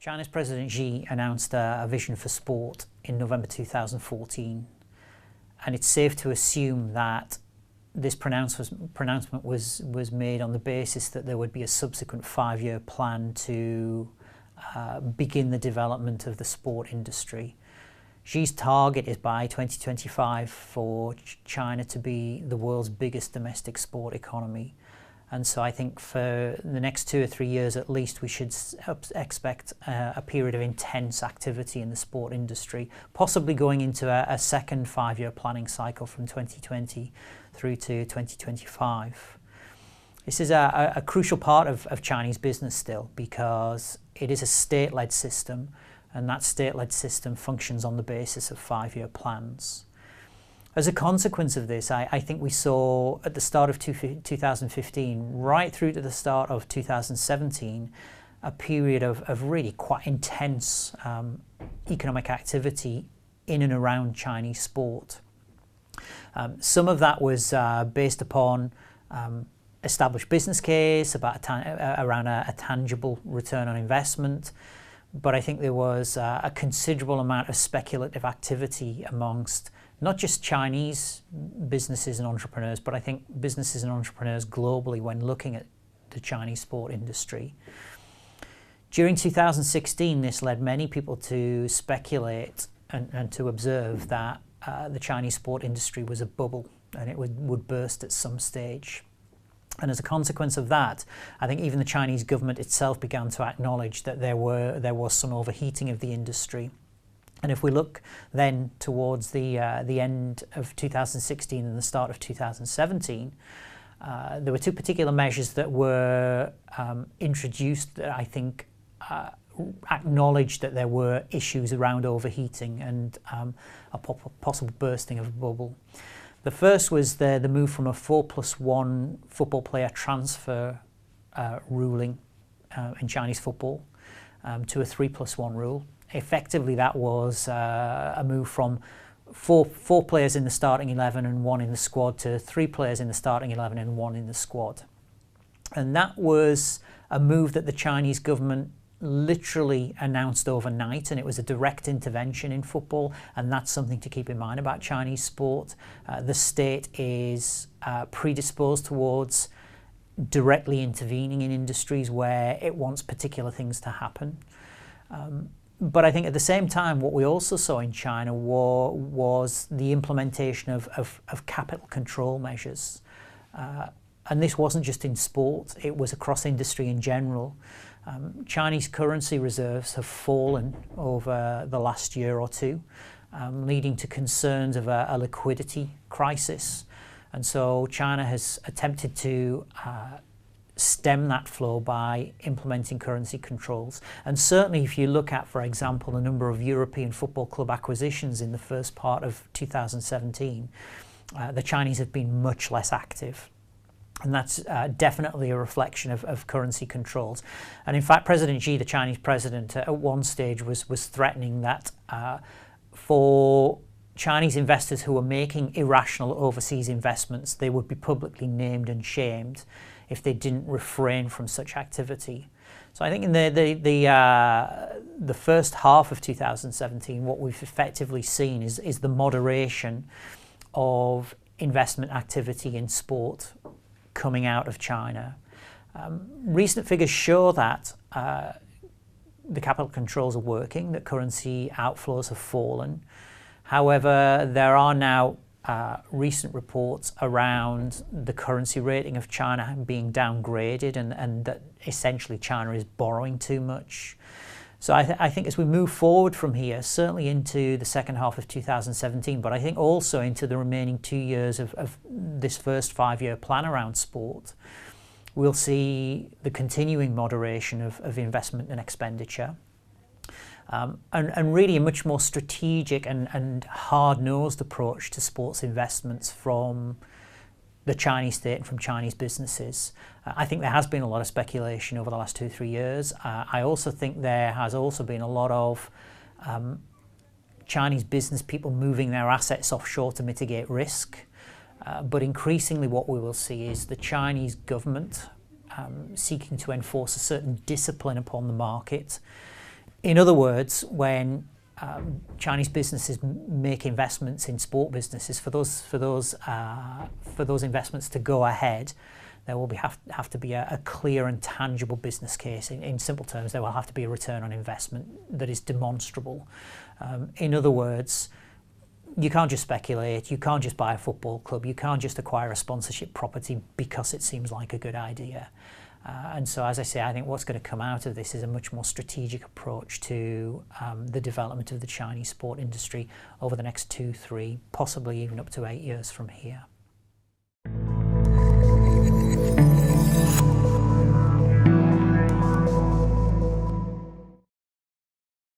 China's President Xi announced a vision for sport in November 2014, and it's safe to assume that this pronouncement was made on the basis that there would be a subsequent 5-year plan to begin the development of the sport industry. Xi's target is by 2025 for China to be the world's biggest domestic sport economy. And so I think for the next 2 or 3 years at least, we should expect a period of intense activity in the sport industry, possibly going into a second 5-year planning cycle from 2020 through to 2025. This is a crucial part of Chinese business still, because it is a state-led system, and that state-led system functions on the basis of 5-year plans. As a consequence of this, I think we saw at the start of 2015, right through to the start of 2017, a period of really quite intense economic activity in and around Chinese sport. Some of that was based upon established business case around a tangible return on investment, but I think there was a considerable amount of speculative activity amongst not just Chinese businesses and entrepreneurs, but I think businesses and entrepreneurs globally when looking at the Chinese sport industry. During 2016, this led many people to speculate and to observe that the Chinese sport industry was a bubble and it would burst at some stage. And as a consequence of that, I think even the Chinese government itself began to acknowledge that there was some overheating of the industry. And if we look then towards the end of 2016 and the start of 2017, there were 2 particular measures that were introduced that I think acknowledged that there were issues around overheating and a possible bursting of a bubble. The first was the move from a 4+1 football player transfer ruling in Chinese football to a 3+1 rule. Effectively, that was a move from four players in the starting 11 and 1 in the squad to 3 players in the starting 11 and 1 in the squad. And that was a move that the Chinese government literally announced overnight, and it was a direct intervention in football, and that's something to keep in mind about Chinese sport. The state is predisposed towards directly intervening in industries where it wants particular things to happen. But I think at the same time, what we also saw in China was the implementation of capital control measures. And this wasn't just in sport, it was across industry in general. Chinese currency reserves have fallen over the last year or two, leading to concerns of a liquidity crisis. And so China has attempted to stem that flow by implementing currency controls. And certainly if you look at, for example, the number of European football club acquisitions in the first part of 2017, the Chinese have been much less active. And that's definitely a reflection of currency controls. And in fact, President Xi, the Chinese president, at one stage was threatening that for Chinese investors who were making irrational overseas investments, they would be publicly named and shamed if they didn't refrain from such activity. So I think in the first half of 2017, what we've effectively seen is the moderation of investment activity in sport coming out of China. Recent figures show that the capital controls are working, that currency outflows have fallen. However, there are now recent reports around the currency rating of China being downgraded and that essentially China is borrowing too much. So I think as we move forward from here, certainly into the second half of 2017, but I think also into the remaining 2 years of this first 5-year plan around sport, we'll see the continuing moderation of investment and expenditure. And really a much more strategic and hard-nosed approach to sports investments from the Chinese state and from Chinese businesses. I think there has been a lot of speculation over the last 2-3 years. I also think there has also been a lot of Chinese business people moving their assets offshore to mitigate risk. But increasingly what we will see is the Chinese government seeking to enforce a certain discipline upon the market In other words, when Chinese businesses make investments in sport businesses, for those investments to go ahead, there will have to be a clear and tangible business case. In simple terms, there will have to be a return on investment that is demonstrable. In other words, you can't just speculate, you can't just buy a football club, you can't just acquire a sponsorship property because it seems like a good idea. And so, as I say, I think what's going to come out of this is a much more strategic approach to the development of the Chinese sport industry over the next 2, 3, possibly even up to 8 years from here.